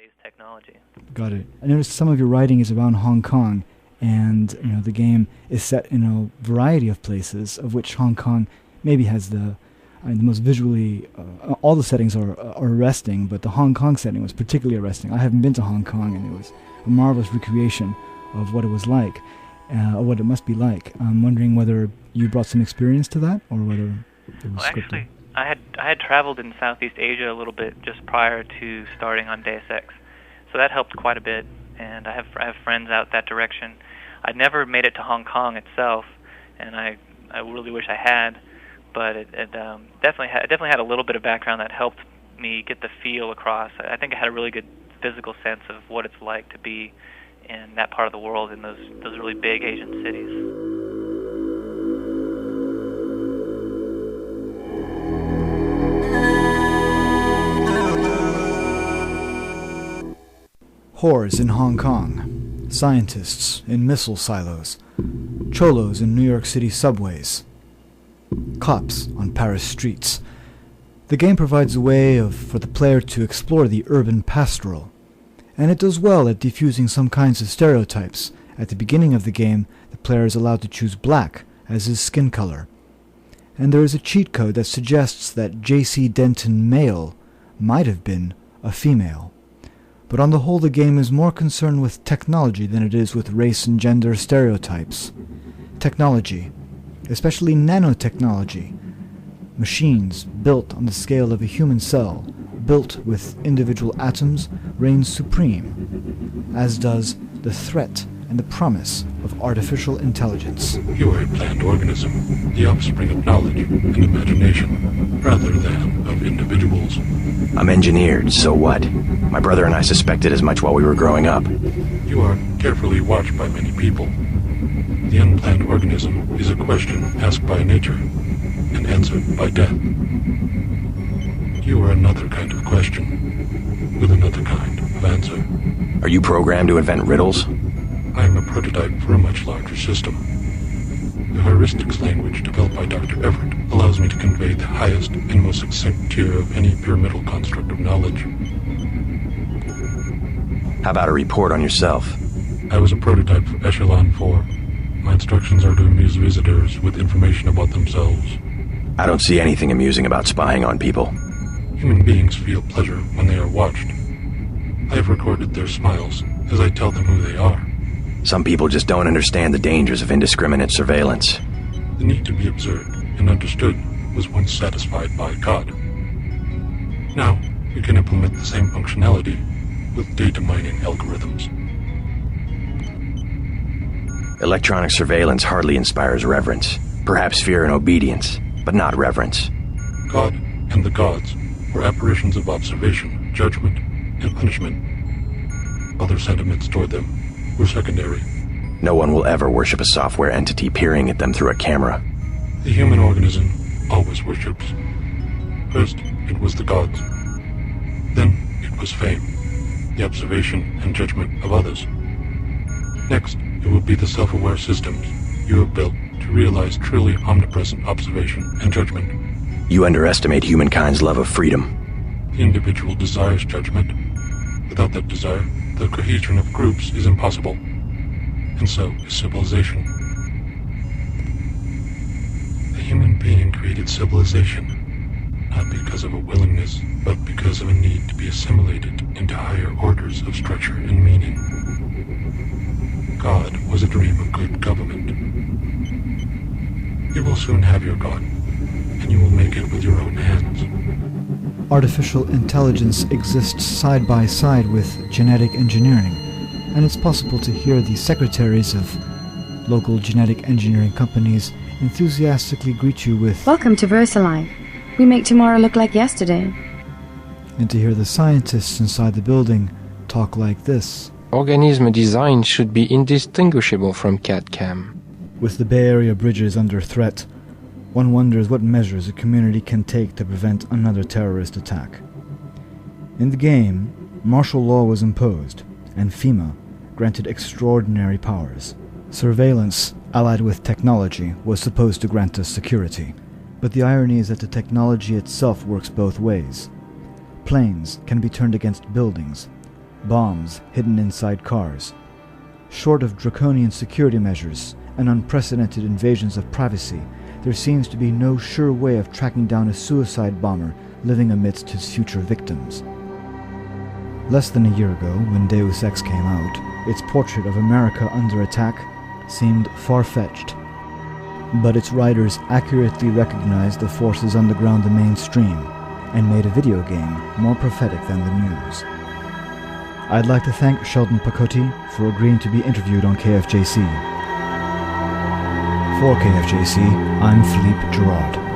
today's technology. Got it. I noticed some of your writing is around Hong Kong, and the game is set in a variety of places, of which Hong Kong maybe has the most visually. All the settings are arresting, but the Hong Kong setting was particularly arresting. I haven't been to Hong Kong, and it was a marvelous recreation of what it was like, or what it must be like. I'm wondering whether you brought some experience to that, or whether it was scripted. Actually, I had traveled in Southeast Asia a little bit just prior to starting on Deus Ex, so that helped quite a bit. And I have friends out that direction. I'd never made it to Hong Kong itself, and I really wish I had, but it definitely had a little bit of background that helped me get the feel across. I think I had a really good physical sense of what it's like to be in that part of the world, in those really big Asian cities. Whores in Hong Kong, scientists in missile silos, cholos in New York City subways, cops on Paris streets. The game provides a way for the player to explore the urban pastoral, and it does well at diffusing some kinds of stereotypes. At the beginning of the game, the player is allowed to choose black as his skin color, and there is a cheat code that suggests that J.C. Denton male might have been a female. But on the whole, the game is more concerned with technology than it is with race and gender stereotypes. Technology, especially nanotechnology, machines built on the scale of a human cell, built with individual atoms, reigns supreme, as does the threat and the promise of artificial intelligence. You are a planned organism, the offspring of knowledge and imagination, rather than of individuals. I'm engineered, so what? My brother and I suspected as much while we were growing up. You are carefully watched by many people. The unplanned organism is a question asked by nature and answered by death. You are another kind of question, with another kind of answer. Are you programmed to invent riddles? I am a prototype for a much larger system. The heuristics language developed by Dr. Everett allows me to convey the highest and most succinct tier of any pyramidal construct of knowledge. How about a report on yourself? I was a prototype for Echelon 4. My instructions are to amuse visitors with information about themselves. I don't see anything amusing about spying on people. Human beings feel pleasure when they are watched. I have recorded their smiles as I tell them who they are. Some people just don't understand the dangers of indiscriminate surveillance. The need to be observed and understood was once satisfied by God. Now, we can implement the same functionality with data mining algorithms. Electronic surveillance hardly inspires reverence. Perhaps fear and obedience, but not reverence. God and the gods were apparitions of observation, judgment, and punishment. Other sentiments toward them were secondary. No one will ever worship a software entity peering at them through a camera. The human organism always worships. First, it was the gods. Then, it was fame, the observation and judgment of others. Next, it will be the self-aware systems you have built to realize truly omnipresent observation and judgment. You underestimate humankind's love of freedom. The individual desires judgment. Without that desire, the cohesion of groups is impossible, and so is civilization. The human being created civilization, not because of a willingness, but because of a need to be assimilated into higher orders of structure and meaning. God was a dream of good government. You will soon have your God, and you will make it with your own hands. Artificial intelligence exists side by side with genetic engineering, and it's possible to hear the secretaries of local genetic engineering companies enthusiastically greet you with, "Welcome to VersaLife. We make tomorrow look like yesterday." and to hear the scientists inside the building talk like this. Organism design should be indistinguishable from CAD/CAM. With the Bay Area bridges under threat, one wonders what measures a community can take to prevent another terrorist attack. In the game, martial law was imposed, and FEMA granted extraordinary powers. Surveillance, allied with technology, was supposed to grant us security. But the irony is that the technology itself works both ways. Planes can be turned against buildings, bombs hidden inside cars. Short of draconian security measures and unprecedented invasions of privacy, there seems to be no sure way of tracking down a suicide bomber living amidst his future victims. Less than a year ago, when Deus Ex came out, its portrait of America under attack seemed far-fetched. But its writers accurately recognized the forces underground the mainstream and made a video game more prophetic than the news. I'd like to thank Sheldon Pacotti for agreeing to be interviewed on KFJC. For KFJC, I'm Philippe Gerard.